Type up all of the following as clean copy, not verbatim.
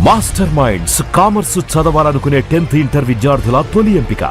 Master minds commerce చదవాలనుకునే 10th inter విద్యార్థుల తొలి ఎంపిక.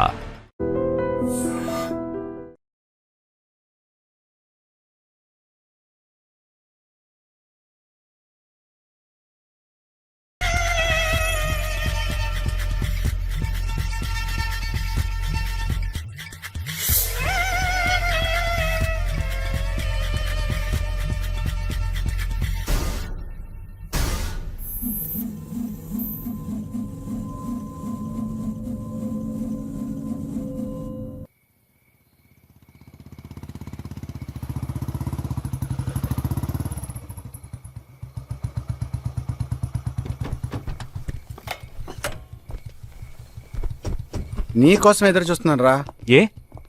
నీకోసం ఎదురు చూస్తున్నాను రా. ఏ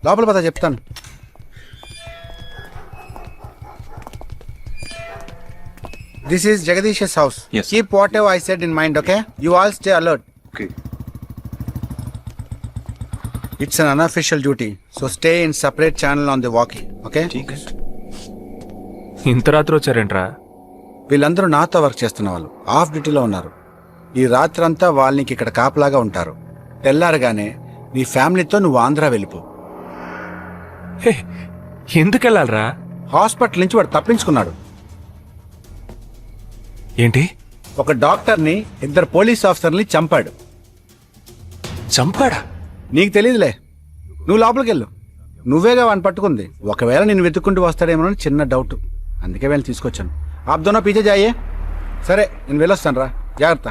లోపల పద చెప్తాను. This is Jagadish house. Yes. Keep what ever I said in mind, okay? You all stay alert. Okay. It's an unofficial duty, so stay in separate channel on the walkie, okay? ఇంత రాత్రి వచ్చారేంట్రా? వీళ్ళందరూ నాతో వర్క్ చేస్తున్న వాళ్ళు, of డ్యూటీలో ఉన్నారు. ఈ రాత్రంతా వాళ్ళకి ఇక్కడ కాపలాగా ఉంటారు. తెల్లారగానే నీ ఫ్యామిలీతో నువ్వు ఆంధ్ర వెళ్ళిపో. హే, ఎందుకు వెళ్ళాలరా? హాస్పిటల్ నుంచి వాడు తప్పించుకున్నాడు. ఏంటి? ఒక డాక్టర్ని, 2 పోలీస్ ఆఫీసర్ని చంపాడు. చంపాడా? నీకు తెలీదులే, నువ్వు లోపలికి వెళ్ళు. నువ్వేగా వాడిని పట్టుకుంది. ఒకవేళ నేను వెతుక్కుంటూ వస్తాడేమో అని చిన్న డౌట్, అందుకే వెళ్ళి తీసుకొచ్చాను. ఆప్ దోనో పీछे जाइए. సరే నేను వెళ్ళొస్తాను రా, జాగ్రత్త.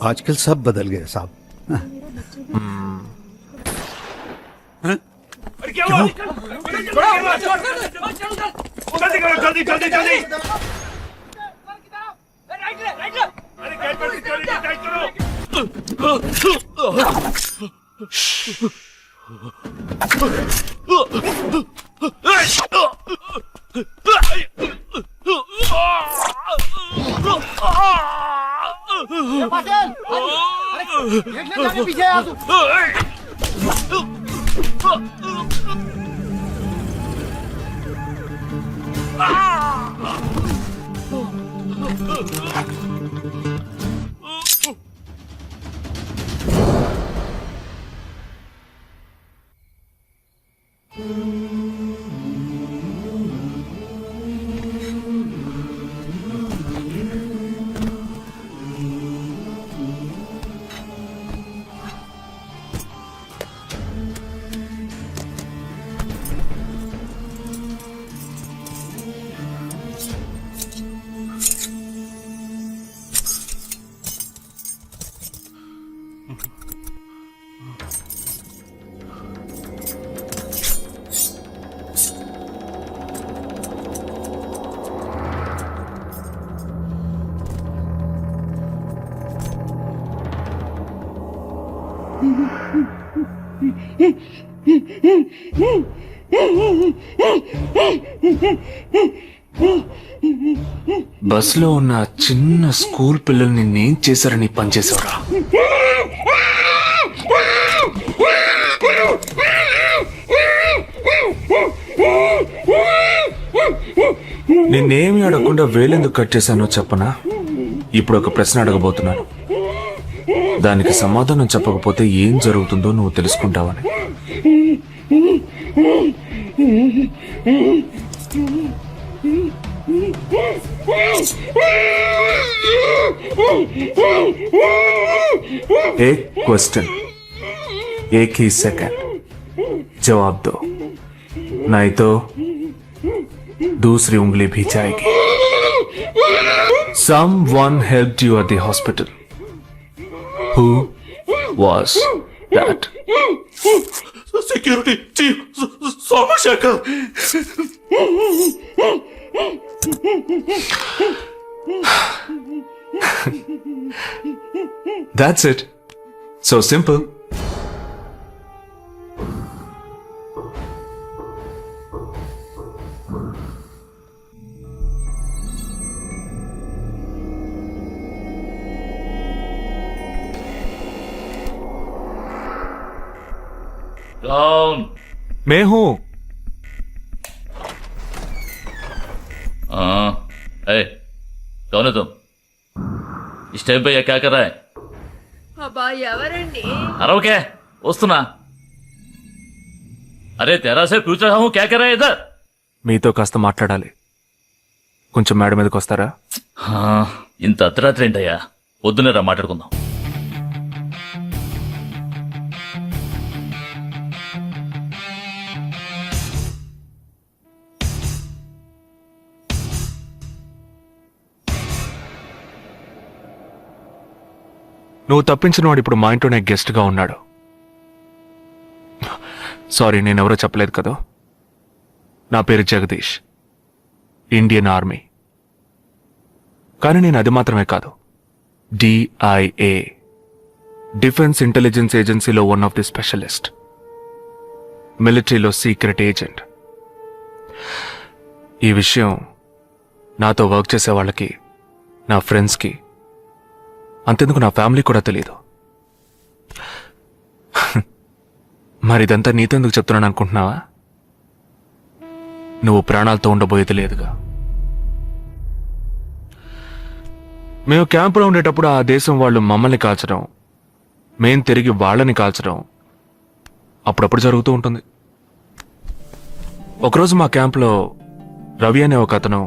आजकल सब बदल गए साहब. బస్సులో ఉన్న చిన్న స్కూల్ పిల్లల్ని నేను చేశారని పనిచేసావురా. నిన్నేమి అడగకుండా వేలెందుకు కట్ చేశానో చెప్పనా? ఇప్పుడు ఒక ప్రశ్న అడగబోతున్నాను. దానికి సమాధానం చెప్పకపోతే ఏం జరుగుతుందో నువ్వు తెలుసుకుంటావని. एक क्वेश्चन, एक ही सेकंड जवाब दो, नहीं तो दूसरी उंगली भी जाएगी। Someone helped you at the hospital. Who was that? Security chief Somashekar. That's it. So simple. कौन? मैं हूं। हाँ, ए, कौन है तुम? इस टाइम पे ये क्या कर रहा है? అబ్బా ఎవరండి? अरे क्या? वस्तुना? अरे तेरा से पूछ रहा हूँ क्या कर रहा है इधर? మీతో కాస్త మాట్లాడాలి, కొంచెం మేడ మీదకి వస్తారా? ఇంత అర్ధరాత్రి ఏంటయ్యా? పొద్దున్నే రా మాట్లాడుకుందాం. నువ్వు తప్పించిన వాడు ఇప్పుడు మా ఇంట్లోనే గెస్ట్ గా ఉన్నాడు. సారీ, నేనెవరో చెప్పలేదు కదా. నా పేరు జగదీష్, ఇండియన్ ఆర్మీ. కానీ నేను అది మాత్రమే కాదు, DIA, డిఫెన్స్ ఇంటెలిజెన్స్ ఏజెన్సీలో వన్ ఆఫ్ ది స్పెషలిస్ట్, మిలిటరీలో సీక్రెట్ ఏజెంట్. ఈ విషయం నాతో వర్క్ చేసే వాళ్ళకి, నా ఫ్రెండ్స్కి, అంతెందుకు నా ఫ్యామిలీ కూడా తెలియదు. మరి ఇదంతా నీతెందుకు చెప్తున్నాను అనుకుంటున్నావా? నువ్వు ప్రాణాలతో ఉండబోయేది లేదుగా. మేము క్యాంపులో ఉండేటప్పుడు ఆ దేశం వాళ్ళు మమ్మల్ని కాల్చడం, మేం తిరిగి వాళ్ళని కాల్చడం అప్పుడప్పుడు జరుగుతూ ఉంటుంది. ఒకరోజు మా క్యాంప్లో రవి అనే ఒక అతను,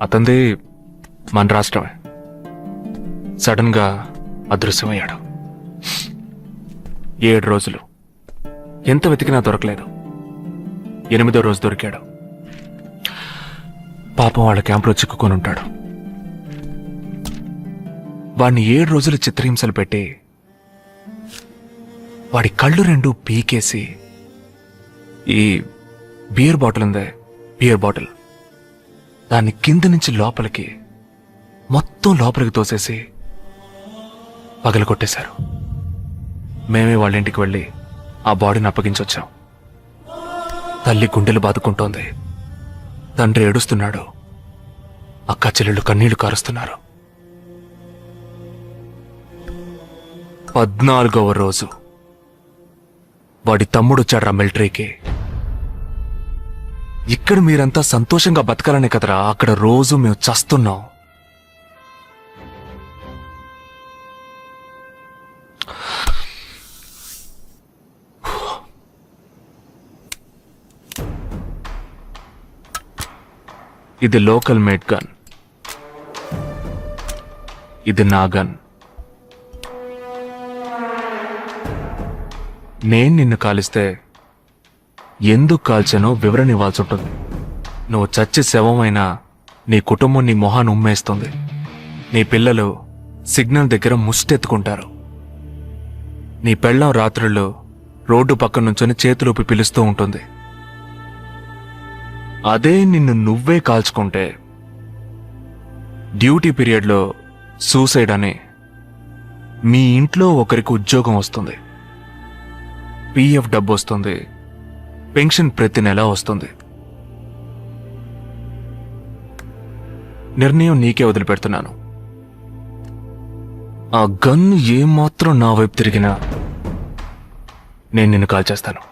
అతనిది మన రాష్ట్రమే, సడన్ గా అదృశ్యమయ్యాడు. 7 రోజులు ఎంత వెతికినా దొరకలేదు. 8వ రోజు దొరికాడు. పాపం వాళ్ళ క్యాంపులో చిక్కుకొని ఉంటాడు. వాడిని 7 రోజులు చిత్రహింసలు పెట్టి, వాడి కళ్ళు 2 పీకేసి, ఈ బియర్ బాటిల్ ఉందే, బియర్ బాటిల్, దాన్ని కింద నుంచి లోపలికి, మొత్తం లోపలికి తోసేసి పగలు కొట్టేశారు. మేమే వాళ్ళ ఇంటికి వెళ్ళి ఆ బాడీని అప్పగించొచ్చాం. తల్లి గుండెలు బాదుకుంటోంది, తండ్రి ఏడుస్తున్నాడు, అక్క చెల్లెళ్ళు కన్నీళ్లు కారుస్తున్నారు. 14వ రోజు వాడి తమ్ముడు వచ్చాడ్రా మిలిటరీకి. ఇక్కడ మీరంతా సంతోషంగా బతకాలనే కదరా అక్కడ రోజు మేము చస్తున్నాం. ఇది లోకల్ మేడ్ గన్, ఇది నా గన్. నేను నిన్ను కాలిస్తే ఎందుకు కాల్చానో వివరణ ఇవ్వాల్సి ఉంటుంది. నువ్వు చచ్చి శవమైనా నీ కుటుంబం నీ మొహాన్ని ఉమ్మేస్తుంది. నీ పిల్లలు సిగ్నల్ దగ్గర ముష్టెత్తుకుంటారు. నీ పెళ్ళం రాత్రుళ్ళు రోడ్డు పక్కన నుంచొని చేతులూపి పిలుస్తూ ఉంటుంది. అదే నిన్ను నువ్వే కాల్చుకుంటే డ్యూటీ పీరియడ్లో సూసైడ్ అని మీ ఇంట్లో ఒకరికి ఉద్యోగం వస్తుంది, PF డబ్బు వస్తుంది, పెన్షన్ ప్రతి నెల వస్తుంది. నిర్ణయం నీకే వదిలిపెడుతున్నాను. ఆ గన్ ఏమాత్రం నా వైపు తిరిగినా నేను నిన్ను కాల్చేస్తాను.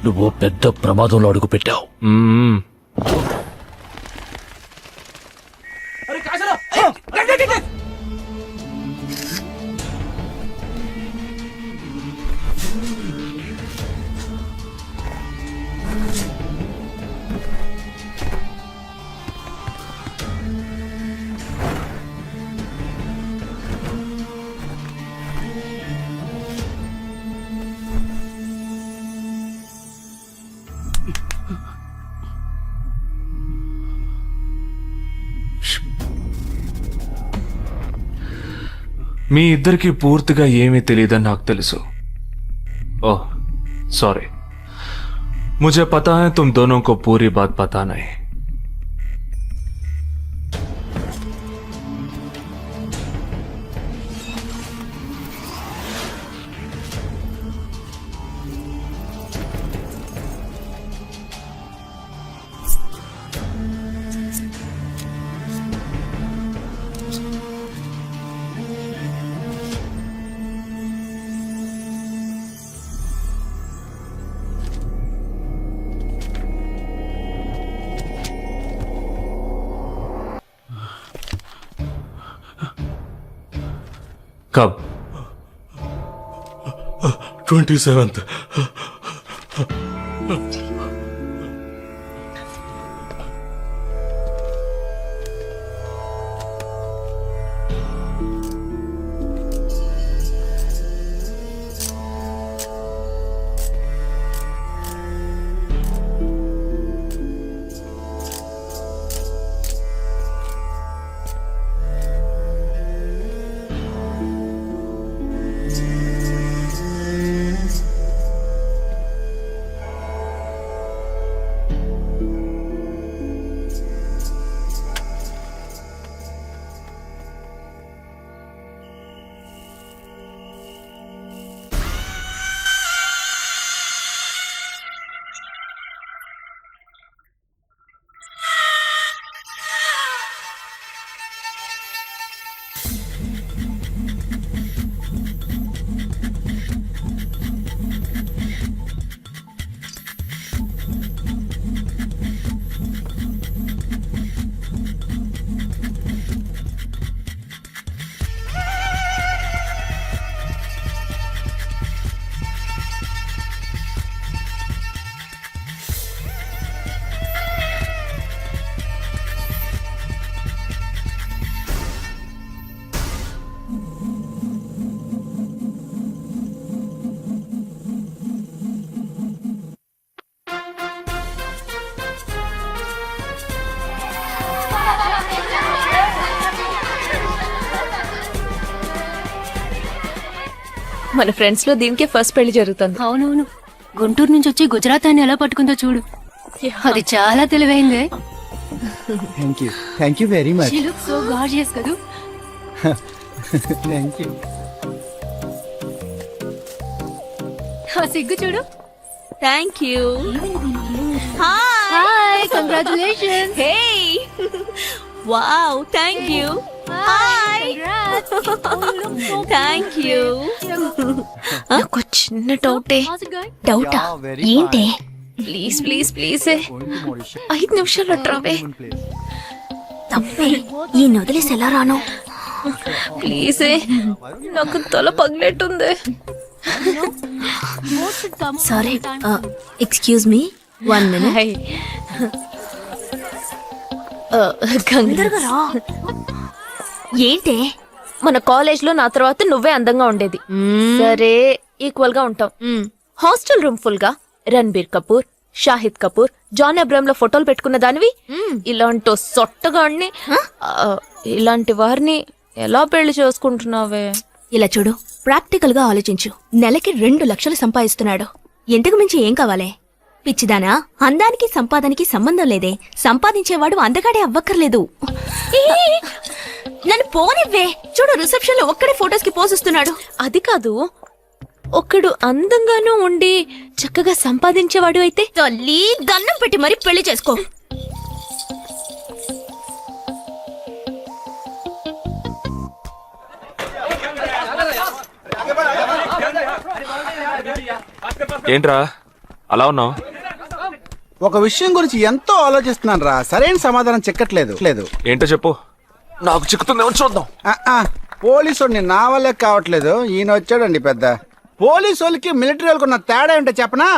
నువ్వు పెద్ద ప్రమాదంలో అడుగుపెట్టావు. మ్మ్. మీ ఇద్దరికి పూర్తిగా ఏమీ తెలియదని నాకు తెలుసు. ఓహ్ सॉरी, मुझे पता है तुम दोनों को पूरी बात पता नहीं. कब? 27th. మన ఫ్రెండ్స్ లో దీనికే ఫస్ట్ పెళ్లి జరుగుతుంది. అవునవును, గుంటూరు నుంచి వచ్చి గుజరాత్ అని ఎలా పట్టుకుందో చూడు. అది చాలా తెలివైందే. Thank you very much. She looks so gorgeous కదూ. Thank you. ఆ సిగ్గు చూడు. Thank you. Hi, congratulations. Hey wow, thank you. Hi, thank you. నాకు చిన్న డౌటా ఏంటే? ప్లీజ్ ప్లీజ్ ప్లీజ్ 5 నిమిషాలు ట్రావే. తప్పే, ఈ నొదిలేసి ఎలా రాను? ప్లీజ్, నాకు తల పగిలేట్టుంది. Sorry, excuse me, 1 minute. ఏంటే? మన కాలేజ్ లో నా తర్వాత నువ్వే అందంగా ఉండేది. సరే, ఈక్వల్ గా ఉంటాం. హాస్టల్ రూమ్ ఫుల్ గా రణబీర్ కపూర్, షాహిద్ కపూర్, జాన్ అబ్రామ్ లో ఫోటోలు పెట్టుకున్న దానివి ఇలాంటి సొట్టగాడిని, ఇలాంటి వారిని ఎలా పెళ్లి చేసుకుంటున్నావే? ఇలా చూడు, ప్రాక్టికల్ గా ఆలోచించు. నెలకి 2 లక్షలు సంపాదిస్తున్నాడు. ఎంతకు మించి ఏం కావాలే? పిచ్చిదానా, అందానికి సంపాదనకి సంబంధం లేదే. సంపాదించేవాడు అందగాడే అవ్వక్కర్లేదు. నన్ను పోనివ్వే. చూడు, రిసెప్షన్ లో ఒక్కడే ఫోటోస్ కి పోసిస్తున్నాడు. అది కాదు, ఒకడు అందంగానూ ఉండి చక్కగా సంపాదించేవాడు అయితే తల్లి, దండం పెట్టి మరి పెళ్లి చేసుకో. ఏంట్రా అలా ఉన్నావు? ఒక విషయం గురించి ఎంతో ఆలోచిస్తున్నాను రా, సరైన సమాధానం చిక్కట్లేదు లేదు. ఏంటో చెప్పు, నాకు చిక్కుతుందేమో చూద్దాం. పోలీసు నా వల్లే కావట్లేదు, ఈయన వచ్చాడండి పెద్ద. పోలీసు వాళ్ళకి మిలిటరీ వాళ్ళకి ఉన్న తేడా ఏంటో చెప్పనా?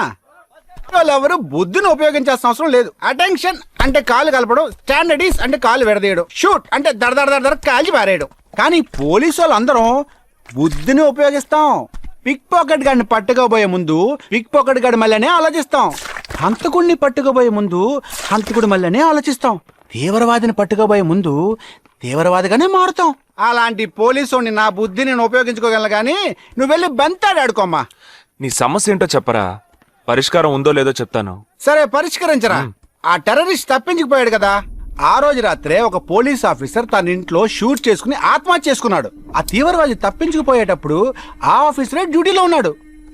వాళ్ళు ఎవరు బుద్ధిని ఉపయోగించాల్సిన అవసరం లేదు. అటెన్షన్ అంటే కాలు కలపడం, స్టాండర్డీస్ అంటే కాలు విడదీయడం, షూట్ అంటే దడ కాల్చి పారేయడం. కానీ పోలీసు వాళ్ళు అందరం బుద్ధిని ఉపయోగిస్తాం. పిక్ పాకెట్ గాడిని పట్టుకోబోయే ముందు పిక్ పాకెట్ గాడి మళ్ళీనే ఆలోచిస్తాం. హంతకుడిని పట్టుకోబోయే ముందు హంతకుడి మళ్ళీనే ఆలోచిస్తాం. తీవ్రవాదిని పట్టుకోబోయే ముందు తీవ్రవాదిగానే మారుతాం. అలాంటి పోలీసు నా బుద్ధిని నేను ఉపయోగించుకోగలను, కానీ నువ్వు వెళ్ళి బంతాడు ఆడుకోమ్మా. నీ సమస్య ఏంటో చెప్పరా, పరిష్కారం ఉందో లేదో చెప్తాను. సరే పరిష్కరించరా. ఆ టెర్రరిస్ట్ తప్పించుకుపోయాడు కదా, ఆ రోజు రాత్రే ఒక పోలీస్ ఆఫీసర్ తన ఇంట్లో షూట్ చేసుకుని ఆత్మహత్య చేసుకున్నాడు. ఆ తీవ్రవాది తప్పించుకుపోయేటప్పుడు ఆ ఆఫీసరే డ్యూటీలో ఉన్నాడు.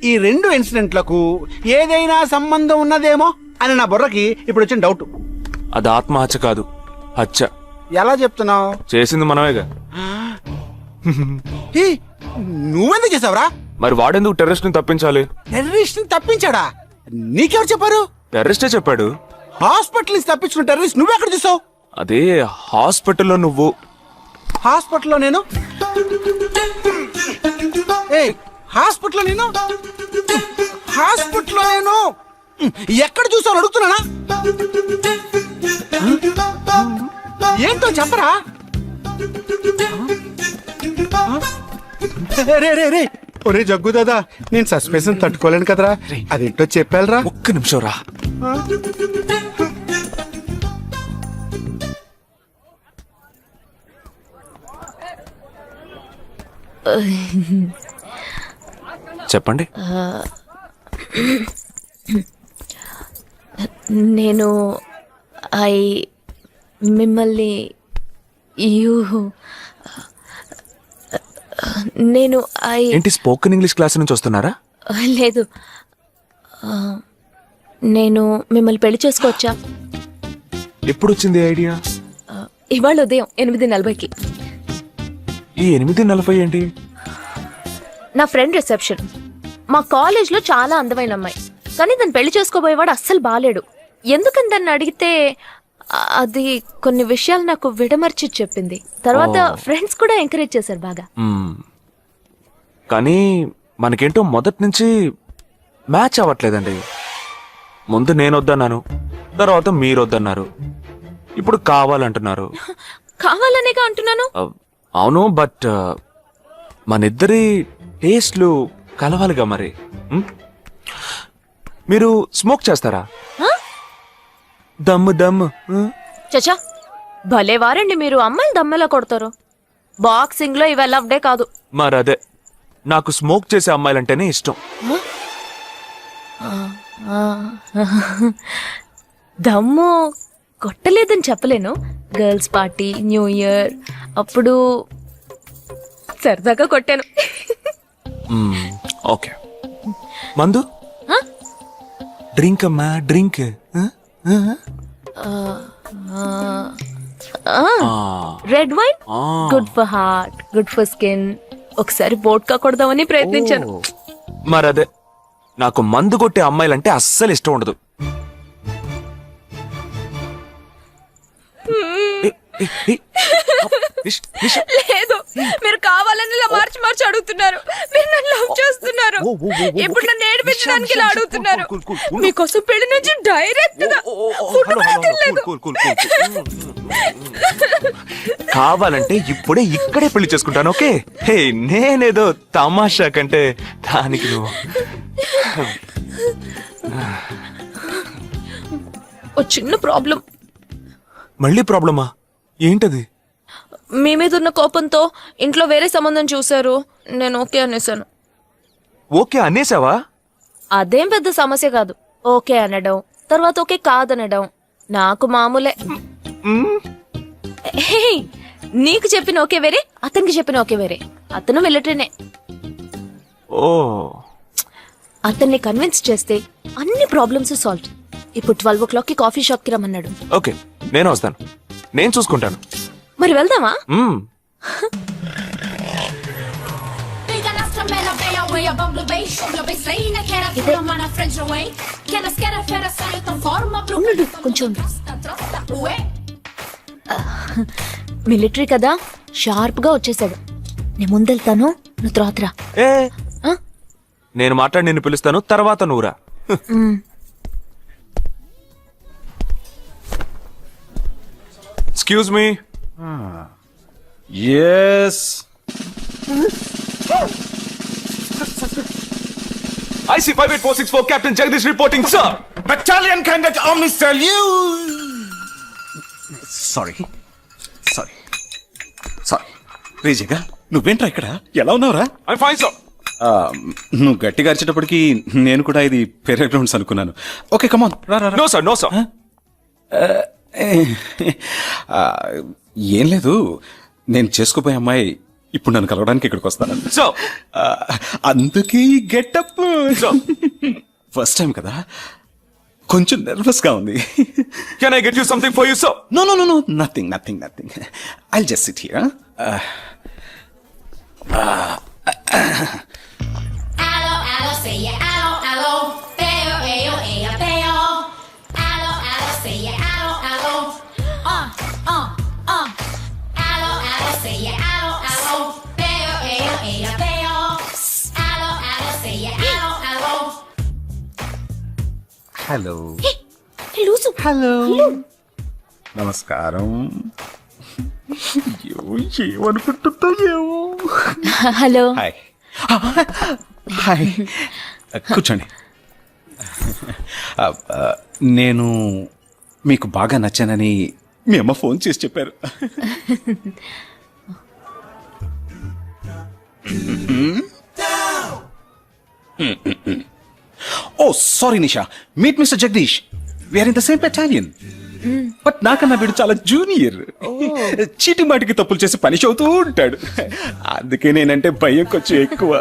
ఈ రెండు ఇన్సిడెంట్లకు ఏదైనా సంబంధం ఉన్నదేమో అని నా బుర్రకి ఇప్పుడు వచ్చిన డౌట్. అది ఆత్మహత్య కాదు, హత్య. ఎలా చెప్తున్నావు? చేసింది మనమేగా. నువ్వెందుకు చేసావురా? మరి వాడెందుకు టెర్రరిస్ట్ ని తప్పించాలి? టెర్రరిస్ట్ ని తప్పించాడా? నీకెవరు చెప్పారు? టెర్రరిస్టే చెప్పాడు. హాస్పిటల్ నుంచి తప్పించిన టెర్రరిస్ట్ నువ్వెక్కడ చూసావు? అదే హాస్పిటల్లో నువ్వు. హాస్పిటల్లో నేను? హాస్పిటల్లో నేను? హాస్పిటల్లో నేను ఎక్కడ చూసావు అడుగుతున్నానా? ఏంటో చెప్పరా? రే ఒరే జగ్గు దాదా, నేను సస్పెన్షన్ తట్టుకోలేను కదరా, అదేంటో చెప్పాలరా. ఒక్క నిమిషం రా. చెప్పండి. నేను మిమ్మల్ని నేను ఏంటి స్పోకెన్ ఇంగ్లీష్ క్లాస్ నుంచి వస్తున్నారా? లేదు, నేను మిమ్మల్ని పెళ్లి చేసుకోవచ్చా? ఎప్పుడు వచ్చింది ఐడియా? ఇవాళ ఉదయం 8:40కి. ఈ 8:40 ఏంటి? నా ఫ్రెండ్ రిసెప్షన్. మా కాలేజ్లో చాలా అందమైన అమ్మాయి, కానీ దాన్ని పెళ్లి చేసుకోబోయేవాడు అస్సలు బాలేడు. ఎందుకని దాన్ని అడిగితే అది కొన్ని విషయాలు నాకు విడమర్చి చెప్పింది. తర్వాత ఫ్రెండ్స్ కూడా ఎంకరేజ్ చేశారు బాగా. కానీ మనకేంటో మొదటి నుంచి మ్యాచ్ అవ్వట్లేదండి. ముందు నేను వద్దన్నాను, తర్వాత మీరు వద్దన్నారు, ఇప్పుడు కావాలంటున్నారు. కావాలనేగా అంటున్నాను. అవును, బట్ మనిద్దరి టేస్ట్లు కలవాలిగా మరి. మీరు స్మోక్ చేస్తారా? దమ్ము దమ్ము. చచా, భలే వారండి మీరు. అమ్మాయిలు దమ్మెలా కొడతారు. బాక్సింగ్ లో ఇవి అలవ్డే కాదు. మరదే, నాకు స్మోక్ చేసే అమ్మాయిలంటేనే ఇష్టం. దమ్ము కొట్టలేదని చెప్పలేను. గర్ల్స్ పార్టీ, న్యూ ఇయర్ అప్పుడు సరదాగా కొట్టాను. ఓకే, మందు డ్రింక్ అమ్మా, drink. Red wine good for heart, good for skin. ఒకసారి వోడ్కా కొడదామని ప్రయత్నించాను. మరదే, నాకు మందు కొట్టే అమ్మాయిలంటే అస్సలు ఇష్టం ఉండదు. లేదు, మీరు కావాలని ఇలా మార్చి మార్చి అడుగుతున్నారు. మీరు నన్ను లవ్ చేస్తున్నారు. ఇప్పుడు నన్ను ఏడిపించడానికి ఇలా అడుగుతున్నారు. మీకోసం పెళ్లి నుంచి డైరెక్ట్ గా ఫుడ్ కూడా తినలేదు. కావాలంటే ఇప్పుడే ఇక్కడే పెళ్లి చేసుకుంటాను. ఓకే, హే, నేనేదో తమాషా కంటే దానికి నువ్వు. ఓ చిన్న ప్రాబ్లం. మళ్ళీ ప్రాబ్లమా? ఏంటది? మీ మీద ఉన్న కోపంతో ఇంట్లో వేరే సంబంధం చూశారు. నేను ఓకే అనేసాను. ఓకే అనేసావా? అదేం పెద్ద సమస్య కాదు. ఓకే అనడం, తర్వాత ఓకే కాదనడం నాకు మామూలే. హే, నీకు చెప్పిన ఓకే వేరే, అతనికి చెప్పిన ఓకే వేరే. అతను మిలిటరీనే. ఓ, అతన్ని కన్విన్స్ చేస్తే అన్ని ప్రాబ్లమ్స్ సాల్వ్. ఇప్పుడు 12 o'clockకి కాఫీ షాప్ కి రమ్మన్నాడు. ఓకే, నేను వస్తాను, నేను చూసుకుంటాను. మరి వెళ్దామా? అదే ఉండు, కొంచెం ఉండు. మిలిటరీ కదా, షార్ప్ గా వచ్చేసాడు. నేను ముందెళ్తాను, నువ్వు తర్వాత రా. ఏ ఆ? నేను మాట్లాడి నిన్ను పిలుస్తాను, తర్వాత నువ్వురా. Excuse me. Yes IC 58464 Captain Jagdish reporting, sir. Battalion candidate army style you sorry sorry sorry రేజేగా నువ్వేంట్రా ఇక్కడ ఎలా ఉన్నావురా I'm fine, sir. నువ్వు గట్టిగా అరిచేటప్పటికి నేను కూడా ఇది పేరే గ్రౌండ్స్ అనుకున్నాను. ఓకే కమాన్ రా రా రా. No, sir. No, sir. ఏం లేదు, నేను చేసుకోపోయే అమ్మాయి ఇప్పుడు నన్ను కలవడానికి ఇక్కడికి వస్తాను. Sir. అందుకే ఈ గెటప్. Sir. ఫస్ట్ టైం కదా, కొంచెం నర్వస్ గా ఉంది. Can I get you something for you, sir? No, no, no, no, nothing, nothing, nothing. I'll just sit here. Allo, allo, say yeah, allo, allo. Peo, peo, ea, peo. Allo, allo, say yeah, allo, allo. Allo, allo, say yeah, allo, allo. Peo, peo, ea, peo. Allo, allo, say yeah, allo, allo. Hello loose. Hello నమస్కారం. ఏమనుకుంటుందో ఏమో. Hello. Hi hi కూర్చోండి. నేను మీకు బాగా నచ్చానని మీ అమ్మ phone చేసి చెప్పారు. Oh sorry Nisha, meet mister Jagdish. We are in the same battalion. But నాకన్నా వీడు చాలా జూనియర్. చీటి మాటికి తప్పులు చేసి పనిష్ అవుతూ ఉంటాడు. అందుకే నేనంటే భయం కొంచెం ఎక్కువ.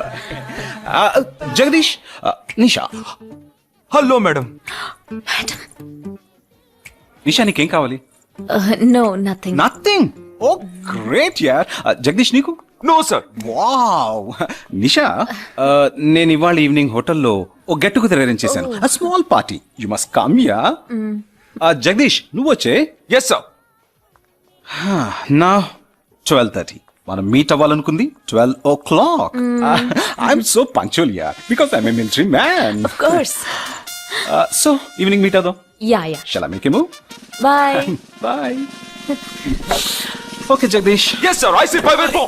జగదీష్, నిషా. Hello madam. నిషా నీకేం కావాలి? No, nothing. Nothing. Oh great యార్. జగదీష్ నీకు? No, sir. వావ్. నిషా, నేను ఇవాళ ఈవినింగ్ హోటల్లో ఓ గెట్ టుగెదర్ అరేంజ్ చేశాను. Small party, you must come యా. జగదీష్ నువ్వు వచ్చే. Yes, sir. నా 12:30 మనం మీట్ అవ్వాలనుకుంది 12 o'clock. ఐఎమ్ సో పంక్చువల్ యా, because I'm a military man. Of course. So evening meet అవుదాం. Yeah, yeah. Shall I make a move? Bye. Bye. Okay, Jagdish. Yes, sir. IC 584.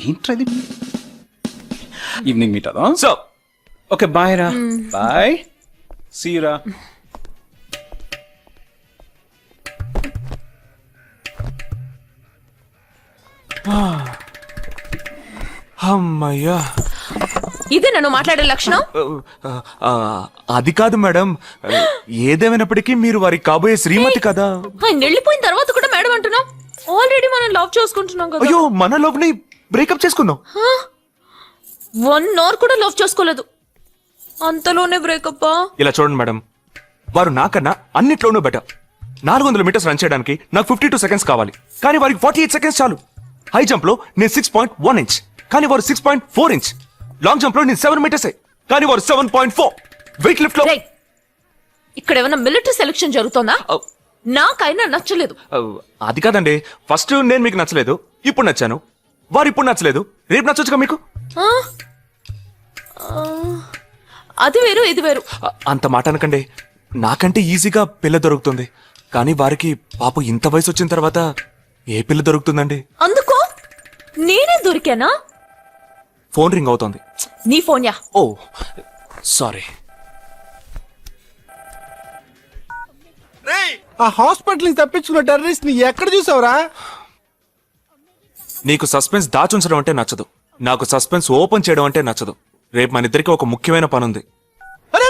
ఏంట్రది? Evening meet అవుదాం. Sir. Okay bye రా. Bye. See you రా. అమ్మయ్యా. ఇదే నన్ను మాట్లాడే లక్షణం. అది కాదు మేడం, ఏదేమైనప్పటికీ మీరు వారి కాబోయే శ్రీమతి కదా. ఆయన వెళ్ళిపోయిన తర్వాత కూడా మేడం అంటున్నాం. ఆల్రెడీ మనం లవ్ చేసుకుంటున్నాం కదా. అయ్యో, మన లవ్ ని బ్రేకప్ చేసుకుందాం. 1 hour కూడా లవ్ చేసుకోలేదు, అంతలోనే బ్రేకప్. ఇలా చూడండి మేడం, వారు నాకన్నా అన్నిట్లోనూ బెటర్. 400 meters రన్ చేయడానికి నాకు 52 seconds కావాలి, కానీ వారికి 48 seconds చాలు. హై జంప్ లో నేను 6.1 inch, కానీ వారు 6.4 inch. లాంగ్ జంప్ లో నేను 7 meters, కానీ వారు 7.4. వెయిట్ లిఫ్ట్ లో. ఇక్కడ ఏమైనా మిలిటరీ సెలక్షన్ జరుగుతుందా? నాకైనా నచ్చలేదు. అది కాదండి, ఫస్ట్ నేను మీకు నచ్చలేదు, ఇప్పుడు నచ్చాను. వారు ఇప్పుడు నచ్చలేదు, రేపు నచ్చొచ్చుగా మీకు. అది వేరు, ఇది వేరు. అంత మాట అనకండి, నాకంటే ఈజీగా పిల్ల దొరుకుతుంది, కానీ వారికి పాపం ఇంత వయసు వచ్చిన తర్వాత ఏ పిల్ల దొరుకుతుందండి? అందుకో నేనే దొరికానా? ఫోన్ రింగ్ అవుతోంది. నీ ఫోన్ యా? ఓ సారీ. ఆ హాస్పిటల్ ని తప్పించుకున్న టెర్రరిస్ట్ ని ఎక్కడ చూసావురా? నీకు సస్పెన్స్ దాచుంచడం అంటే నచ్చదు, నాకు సస్పెన్స్ ఓపెన్ చేయడం అంటే నచ్చదు. రేపు మన ఇద్దరికి ఒక ముఖ్యమైన పని ఉంది. అరే